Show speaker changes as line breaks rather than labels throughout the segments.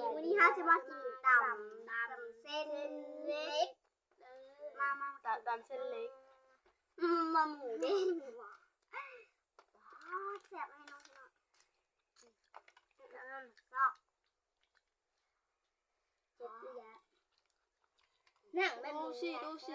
วันนี้จะมากินตำเส้นเล็กมา
ตำเส้นเล็ก
มาหมูเด้งว้าวแซ่บให้น้องๆนั่นซอกเจ็บเลยอะนั่งแบบนี้ดูสิ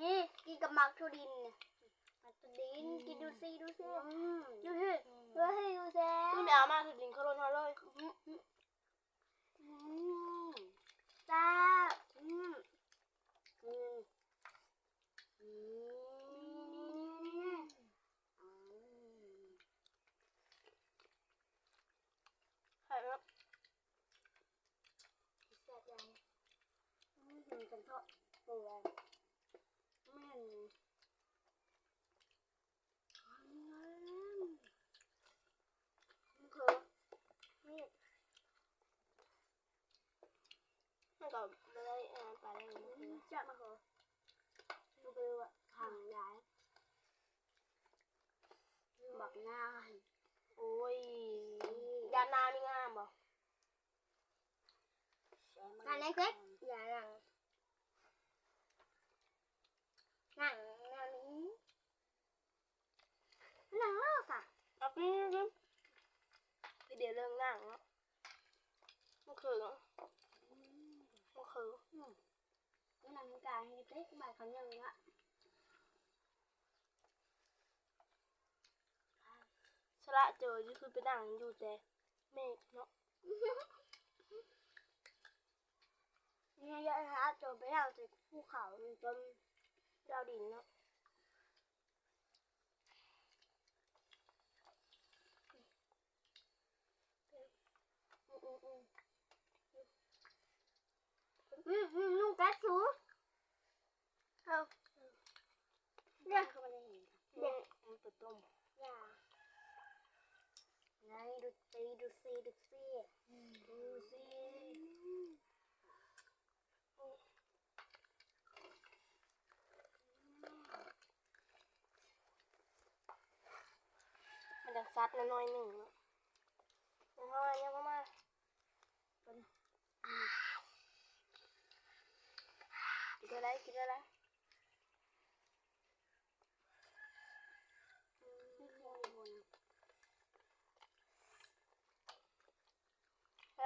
นี่กินกับมักทุดินกินดูสิดูสิ
นี่ไม่เอามาถึงดินเขาโดนเขาเลย
แซ่บ
ไข่ครับ
แซ่บยังกันทอดเปื่อยแม่นคือนี่
ให้ก่อนเลยปลาได้เลย
จะมาเหรอดูไปว่าทางย้ายบักหน้า
โอ้ยยานามีงามบ่
การเล็กๆอย่าหนังนี้หนังเลิกอ่ะ
เอาไปเดี๋ยวเรื่องหนังเนาะมันคือหนัง
การให้เล็กๆมาคำยังละ
สละเจอจะคือไปนั่งอยู่แต่เมฆเนาะ
นี่ยะฮะจนไปเอาจากภูเขา
จนดาวดินเนาะ
นุ่งกัดสูเอา
เนี่ยเขาไม่ได้เห็นมันเปิดต้ม
อย่าไงดูสิ
มันจะซัดน้อยหนึ่งยังเข้ามากินอะไรแ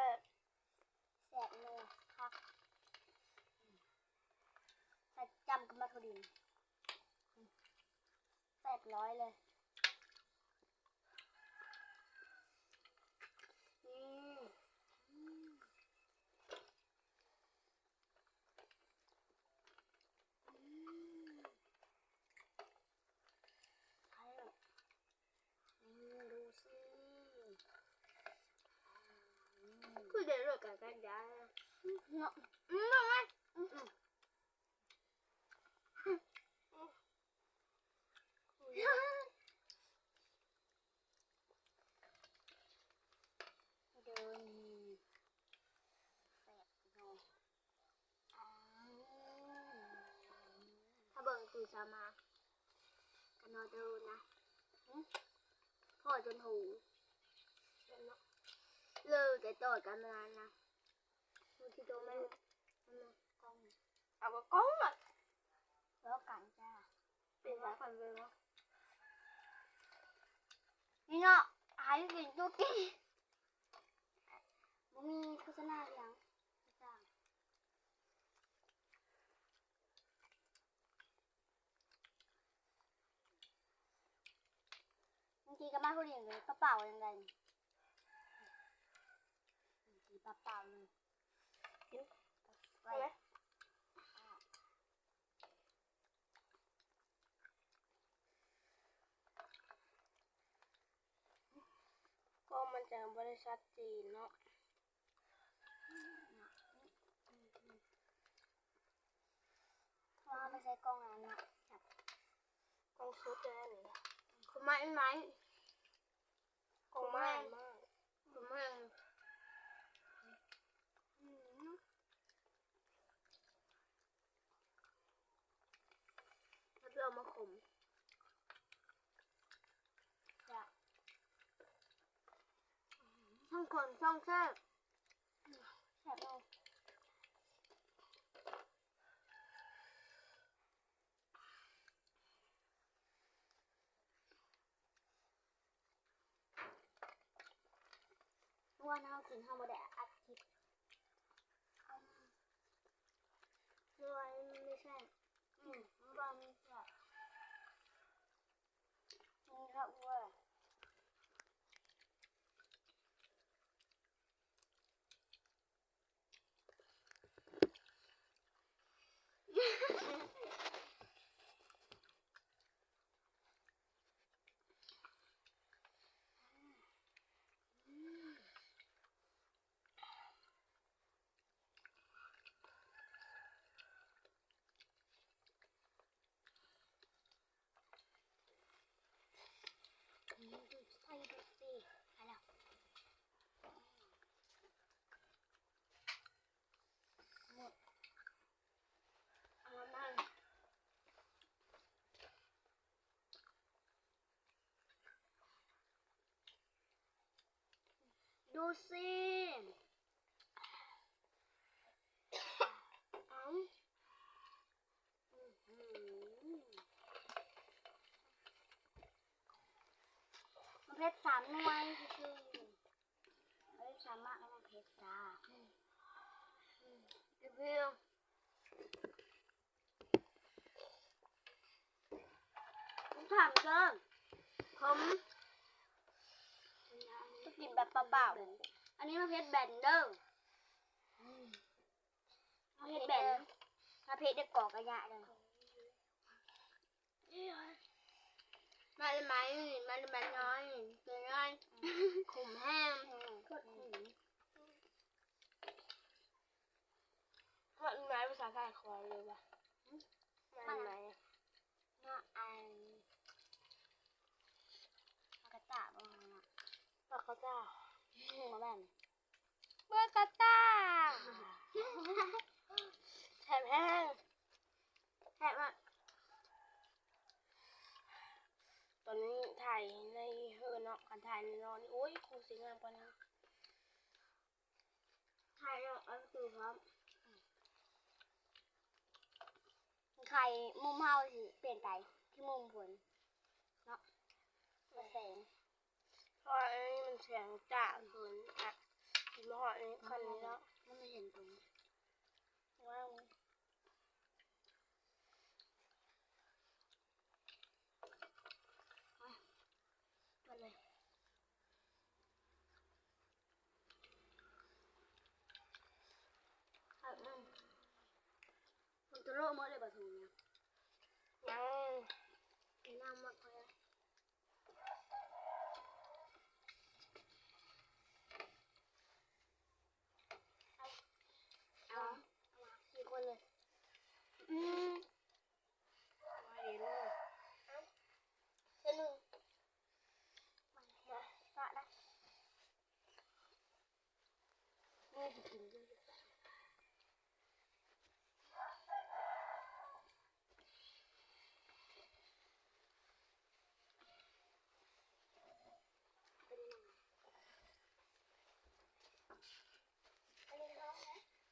แสบเลยครับใส่จำกับมาทุดินแสบร้อยเลยคือเดี๋ยวเลิกกันยาเนาะไงเดินถ้าเบิ่งตื่นสามากันนอนดูนะพ่อจนหูเลิกแต่ต่อกันมานานนะมือที่โตแม่กล้อง
เอาก็กล้องอ่ะ
แล้วกันจ้า
เป็นว่าคนเลยวะ
นี่เนาะหายไปจุดที่มีโฆษณาอย่างจ้าบางทีก็มาเขาเรียนเลยกระเป๋ายังไงเปล่าเลย
ใช่ไหมก็มันจะบริษัทจีนเนาะ
ว่าไม่ใช่กล้องนั้นนะ
กล้องชุดเลยนี่
คุณไม้
กล้องมาก
คุณแม่แล้วเรามาขมจ้ะช ช่องคนช่องแซ่บแซ่บเอาเมื่อวานเรากินข้าวมาแดดอัดคลิปด้วยไม่ใช่เมื่อวานไม่ใช่นี่ครับว่า ดูไส้ดูสิไปแล้วหมดเอามานั่งดูสิเอามันเพชร3 หน่วยคือเอ้ย3 มากแล้วมันเพชรจ้าเดี๋ยวเพื่อนผมถามเกินผมจะกินแบบเปล่าๆอันนี้มันเพชรแบนเด้อเพชรแบนถ้าเพชรได้กรอกระยะเลยมันไม้มันน้อยเป็นน้อยขุมแห้งโคตรขุม
มันไม้ภาษาไทยคอเลยว่ะมันไม้
น่าอายกระตะบ้างนะ
ปากกาต้า
มาแบบ
ปากกาต้าแถมแห้ง
แค่ว่า
ตอนนี้ถ่ายในเนาะการถ่ายในนอนนี่โอ้ยคงสวยงามกว่านี้
ถ่ายแล้วก็คือพร้อมใครมุมเฮาสิเปลี่ยนไปที่มุมฝนเนาะแสง
เพราะอันนี้มันแสงจ้าเกินอ่ะกินมาหอดนี้คันนี้แล้ว
มันไม่เห็นตรง
ว้าวมาเลย
มันจะโล่หมดเลยปะถุงเนี่ย
ยัง
น้ำมากเลยเอากี่คนเลย
อืมมาเดี๋ยวลูก
เส้นหนึ่งมาปะนะนี่จะกินด้วย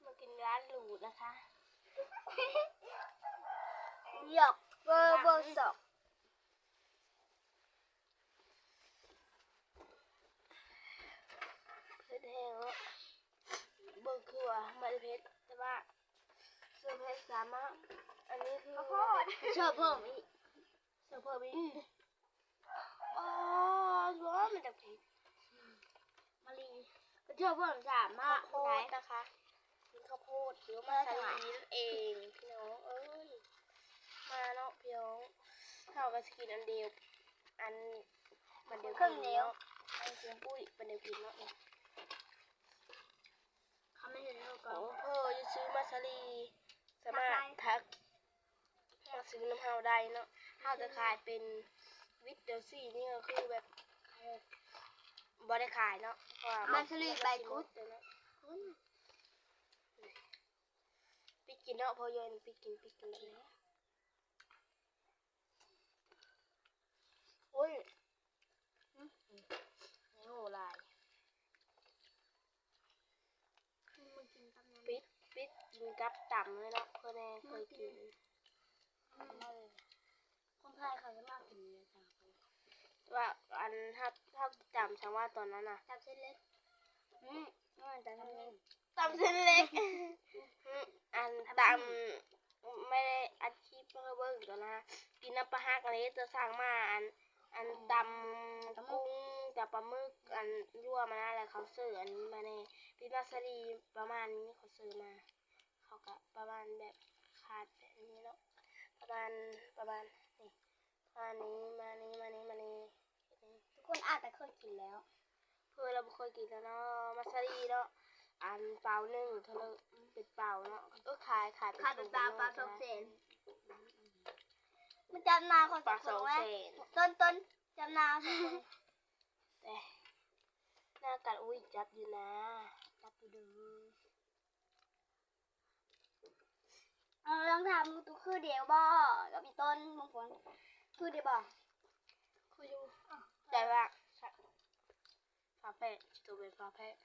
มากินร้านหรูนะคะ
หยอกเบอร์สอง
เพชรแห้งแล้วเบิ่งคือว่ามันเพชรแต่ว่าเสื้อเพชรสามารถอันนี้คือ
ชอบเพิ่มอีก
เสื้อเพิ่มอีกอ๋อสวยมันจะเพชร
มะลีชอบเพิ่มสามาร
ข้า
ถ
วโพ
ไหน
ดนะคะกินข้าวโพดหรือมาสลีนั่นเองพี่น้องเอ้ยมาเนาะพี่น้องข้าวกับสกินอันเดียวอันมันเดียวกินเนาะอันเสียงปุ้ยมันเดียวกินเนาะ
เขาไม่เห็นเรา
ข
ก่อ
อน งเธอจะซื้อมาสลีสามารถทักมาซื้อน้ำเฮาได้เนาะเฮาจะขายเป็นวิตเดอร์ซี่นี่ก็คือแบบบ่ได้ขายเนาะเพราะว่า
มาสลีใบกุด
ปิดกินเนาะพอเย็นปิดกินเลยโอ้ยโง่ลาย กินกับต่ำเลยเนาะเพื่อนแน่เคยกิน
คนไทยเขาจะมากกินเลยจ้ะ
ว่าอันถ้าจำฉันว่าตอนนั้นน่ะ
จับเส้นเล็กนี่มันจะทำเอง
ตำเส้นเล็ก อันตำไม่ได้อัดคลิปเพื่อเบิ่งตัวนะกินน้ำปลาฮักอะไรจะสั่งมาอันตำกุ้งกับปลาหมึกอันยั่วมาอะไรเขาซื้ออันนี้มาในพินาศรีประมาณนี้เขาซื้อมาเขาก็ประมาณแบบขาดแบบนี้เนาะประมาณนี่ประมาณนี้มานี้
ทุกคนอาจจะเคยกินแล้ว
เพื่อเราเคยกินแล้วเนาะมาซารีเนาะอันเปล่าหนึ่งเท่าเลยเป็นเปล่าเนาะขาย
ขาดเป็นปลาสองเซนมันจำนาคน
ปลาส
ส
อ
อง งไหม
เซน
ต้นจำนาสองคน
แต่หน้ากัดอุ้ยจับอยู่นะจับอยู่ดู
ลองทำตัวคือเดียวบ่กับอีต้นมงคลคือเดียวบ่
คุยดูแต่ว่าฝาแพะตัวเป็นฝาแพะ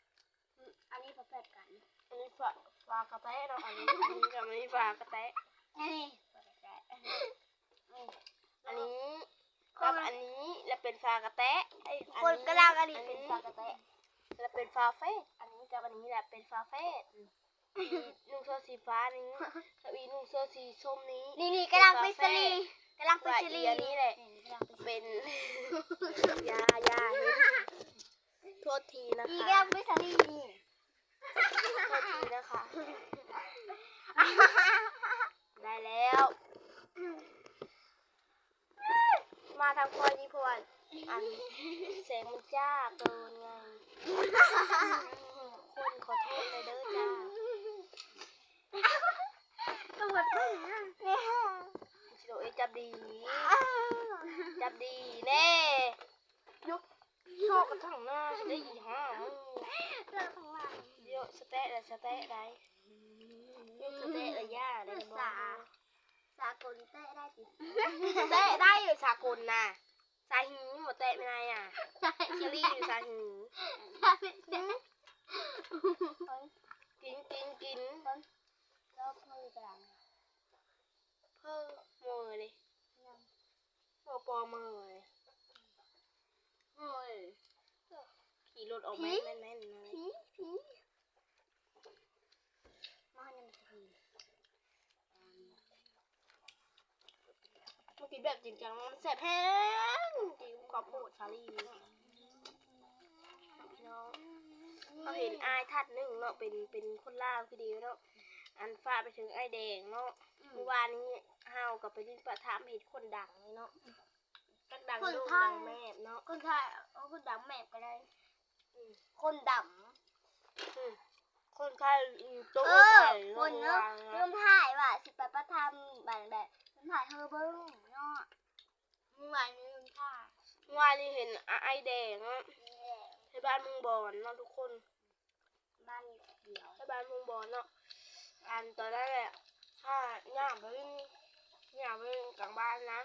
อันนี้ประเภทกัน
อันนี้ฝากระแตะเนาะอันนี้กับอันนี้ฝากระแตะ
นี่
อันนี้กับอันนี้แล้วเป็นฝากระแตะ
คนกระลังอันนี้เป็นปลากระแตะ
แล้วเป็นฟาเฟ่อันนี้กับอันนี้แหละเป็นฟาเฟ่นุ่งเสื้อสีฟ้านี้กับอีนุ่งเสื้อสีส้มนี้
นี่กำลังไปสลีกำลังไป
ว่า
ส
อี
ลี
อันนี้แหละเป็นยาโทษทีนะ
อี
คะ
กำลังไปสลีนี่
โทษทีนะคะได้แล้วมาทำคอยนี้เพราะว่าอันเสียงมันจ้าเกินไงคนขอโทษเลยเด้อจ้า
ตัวหมดพึ่งนะ
ชิโร่จับดีแน่ยกโชคกันทั้งหน้าได้อีห้ามึง
เรื่องของมัน
เดี๋ยวสเต๊ะได้ยกสเต๊ะได้ย่าได้บ่
สากลเตะได้สิ
เต๊ะได้อยู่สากลน่ะสาหีหมดเต๊ะไม่ได้อ่ะชิลี่อยู่สาหีกิน
แล้วพึ่งกระลัง
เพิ่มมือเลยปอมือเลย
โอ้ย
ขี่รถออกแม่นเลย
ผีมาเนี่ยมันผี
เมื่อกี้แบบจริงจังมันแสบแห้งจริงขอโพดชาลีพี่น้องเขาเห็นอายทัดหนึ่งเนาะเป็นคนลาวคือดีเนาะอันฟ้าไปถึงไอ้แดงเนาะเมื่อวานนี้เฮากับไปดินประทามเห็นคนดังเลยเนาะดังลูกดังแม่เนาะ
คนไทยเอาคนดำแมบก็ได้คนดำ
คนไทยโต๊ะ
คนเนาะเริ่มถ่ายว่ะสิไปประทำแบบเริ่มถ่ายเฮอเบิ้งเนาะเมื่อวานนี้เริ่มถ่าย
วานนี้เห็นไอ้แดงเนาะที่บ้านมุงบอนเนาะทุกคน
บ้านเดียว
ที่บ้านมุงบอนเนาะอันตอนนั้นแหละถ้าย่างไปกลางบ้านนะ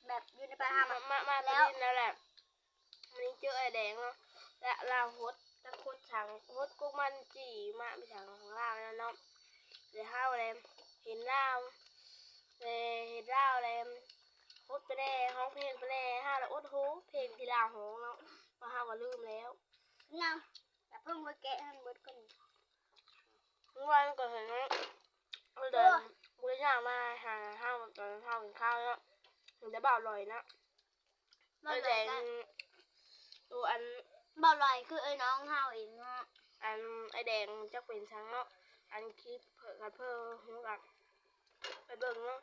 แบบอยู่ในประทำ
มาแล้วแหละวันนี้เจอไอ้แดงเนาะและเราฮดตะคุดถังฮดกุ๊กมันจีมาไปถังของเราแล้วเนาะเดี๋ยวห้าวอะไรเห็นเราอะไรฮดไปได้ห้องเพลงไปได้ห้าวแล้วอดหูเพลงที่เราห้องเนาะมาห้าวก็ลืมแล้ว
เนาะแต่เพิ่งมาแกะให้เบิดก่อน
เมื่อวานก็เห็นนะเดินบุญย่างมาหาห้าวตอนห้าวกินข้าวเนาะถึงจะบ่าวลอยนะไอ้แดงดูอัน
บ่ลอยคือไอ้น้องเฮาเองเนาะ
อันไอแดงจะเป็นช้างเนาะอันคลิปเผื่อกันเพื่อหัวกันไปเบิ่งเนาะ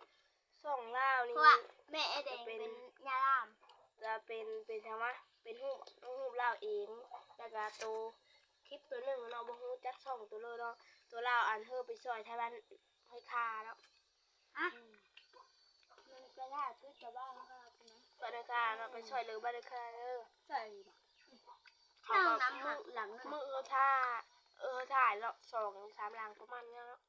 ส่องล่าว
เพ
นี่
ราะว่าแม่ไอ้แดงเป็นยาลาม
จะเป็นทำว่าเป็นหูล่าวเองแล้วก็ตัวคลิปตัวหนึ่งเนาะบ่ฮู้จักช่องตัวเลยเนาะตัวล่าวอันเธอไปซอยไทยบ้านห้อยคาแล้ว
อ่ะมันไปล่าคือชาวบ้านเขานะ
บ้านคาเนาะไปซอยเลยบ้านคาเด้อ
ใส่
เขา
ข้าง
ก็
น้ำหักหลังนั่น
มือถ่ายแล้ว2-3หลังประมาณนี้เนาะ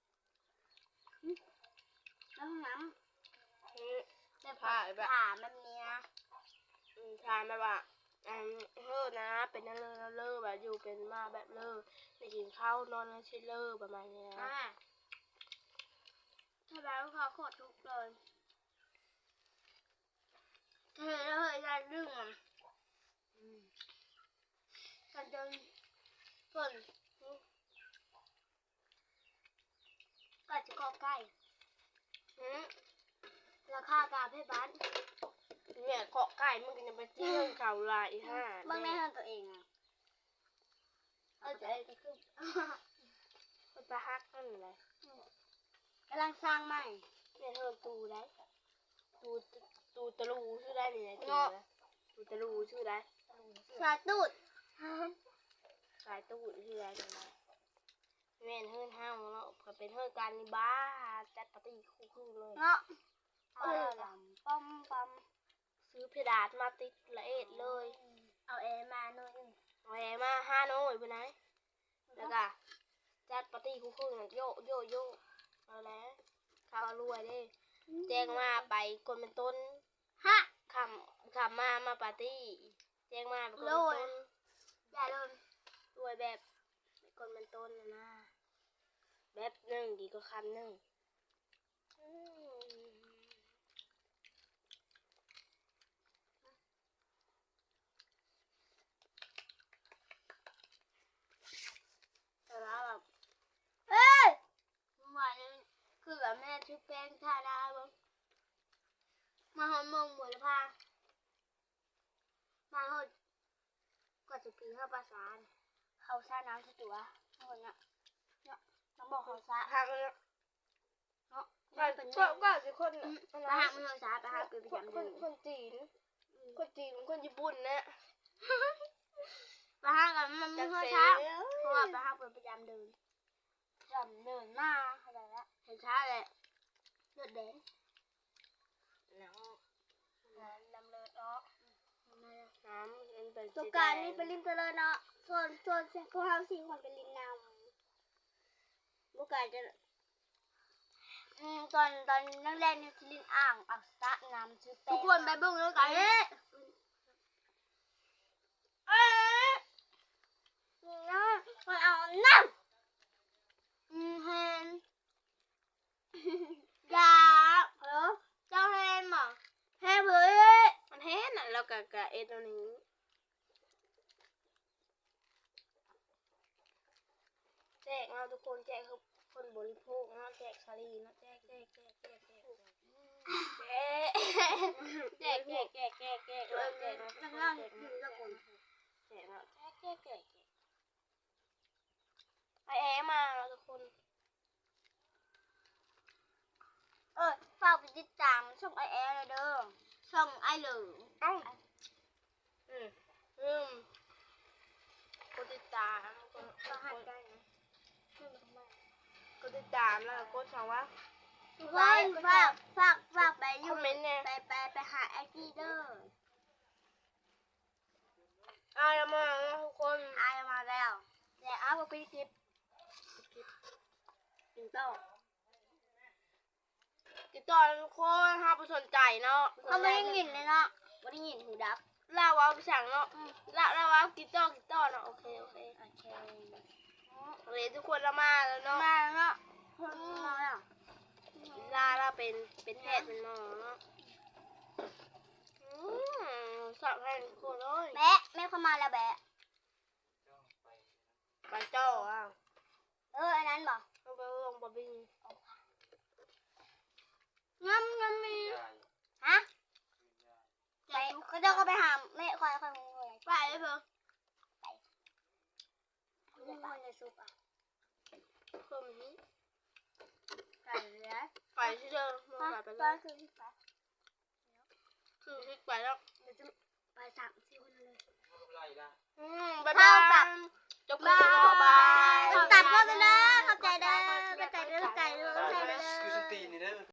แล้วห้องน้ำ
ถ่า
ถ่าย
แบบ
แบบนี้นะ
ถ่ายแบบว่านะเป็นนั่นเลยแบบอยู่เป็นมาแบบในกินข้าวนอนในชิลเลอร์ประมาณนี้นะ
ถ้าแบบลูกค้าโคตรทุกเลยเฮ้ยแล้วเฮ้ยได้เรื่องอ่ะกันจนส่วนก็จะก็ใกล้ราคากาเพศบ้าน
เนี่ยเกาะไก่มึงก็จะไปเที่ยวเขาลายห้า
บางแม่ทำตัวเองอ่ะจะได้จะขึ้น
มันไปฮักนั่นเลย
กำลังสร้างใหม่
เนี่ยเธอตูได้ตูตะลูชื่อได้เนี่ยตูตะลูชื่อได้
สาตูด
สายตูชื่อได้เนี่ยแม่นเฮิร์นห้าวเนาะก็เป็นเฮิร์นการนี่บ้าจัดปาร์ตี้คู่เลย
เนาะปั๊มปั๊ม
ซื้อเพดานมาติดละเอ็ดเลย
เอาแอร์มาหน่อย
เอาแอร์มา5 หน่วยไปไหนแล้วก็จัดปาร์ตี้คู่โยเอาแล้วข้าวรวยเด้แจ้งมาไปคนเป็นต้น
ฮะ
คำมาปาร์ตี้แจ้งมาเป็นคนเป็นต้น
อย่าลืม
รวยแบบคนเป็นต้นนะแบบหนึ่งดีกว่าคันหนึ่งแต่ละแบบ
เอ้ยเมื่อวานนี้คือแบบแม่ชุบแป้งทาดาบ้างมาหอมมงหมดเลยพามาหอดกว่าจะปีเข้าภาษาเขาซาน้ำสตัวคนเนี้ยต้องบอกเขาซา
ทางเนาะ
เนาะ
ก็สิคน
ไปหาไม่เขาซาไปหาปีประจำเดือน
คนจีนคนญี่ปุ่นนะ
ไปหากันมันไม่เขาช้าเพราะว่าไปหาเป็นประจำเดือนจำเดินหน้าอะไรละเห็นช้าเลยเลือดแดง
น้ำเลือดออกน้ำมันเป็น
สงกรานต์นี่เป็นริมเจริญเนาะส่วนพวกเราสี่คนเป็นริมน้ำสงกรานต์จะตอนนั่งเล่นนี่จะริมอ่างอักษะน้ำชื่อทุกคนไปเบิ่งแล้วกันน้ามันเอาน้ำเฮนยาเหรอเจ้าเฮนมั้งเฮนเฮ้ย
มันเห็นอ่ะแล้วก็เอ็ดตัวนี้แจกเราทุกคนแจกคือคนบริโภคเนาะแจกชาลีเนาะแจกแล้วแจกเนาะแจก
ข้างล่างคือละคน
แจกเนาะแจกไอแอมาเราทุกคน
ฝากไปติดตามช่องไอแอร์เลยเด้อช่องไอเหลือง
กดติดตามก็หัดได้นะกดติดตามแล้วกดสั่งว่า
ฝากไปอ
ค
ยู่
อมเมนต์เนี่ย
ไปหาไอจีเด้อ
แล้วมาแล้วทุกคน
ไอมาแล้วแต่เอาไปคลิปถึงต่อ
ติดต่อทุกคนถ้าผู้สนใจเนาะ
เขาไม่ได้ยินเลยเนาะไม่ได้ยินหูดับ
ลาวเอาไปสั่งเนาะลาวเอาติดต่อเนาะโอเคทุกคนเรามาแล้วเนาะ
มาเนาะมาแล้ว
เราเป็นแพทย์เป็นหมอเนาะสอบให้ทุกคนเลย
แบะแม่เข้ามาแล้วแบะ
ไปเจ้า
อันนั้นบอก
ต้องไปลงบะบิน
งั้มมีฮะไปก็เดี๋ยวก็ไปหาแม่คอยไปเลยเพิ่งไปยังคนจะสุกอ่ะ
เพิ่มนี้
ไปเลย
ไปที่เดิมมึงไปเลย
คือพ
พ
ิกไป
ลิกไปแล้ว
เดี๋ยวจะไป3-4 คนเลย
บ๊ายบายจบกัน